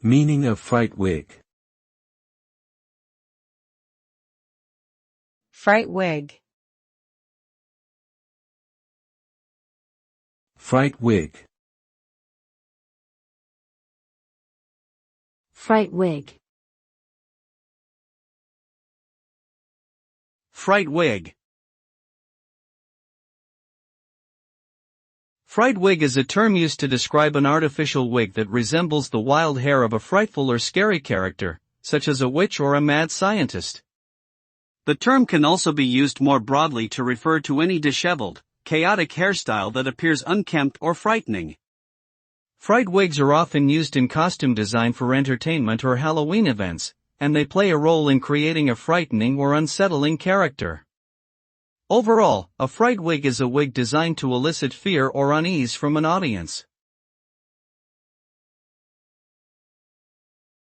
Meaning of fright wig. Fright wig. Fright wig. Fright wig. Fright wig. Fright wig is a term used to describe an artificial wig that resembles the wild hair of a frightful or scary character, such as a witch or a mad scientist. The term can also be used more broadly to refer to any disheveled, chaotic hairstyle that appears unkempt or frightening. Fright wigs are often used in costume design for entertainment or Halloween events, and they play a role in creating a frightening or unsettling character. Overall, a fright wig is a wig designed to elicit fear or unease from an audience.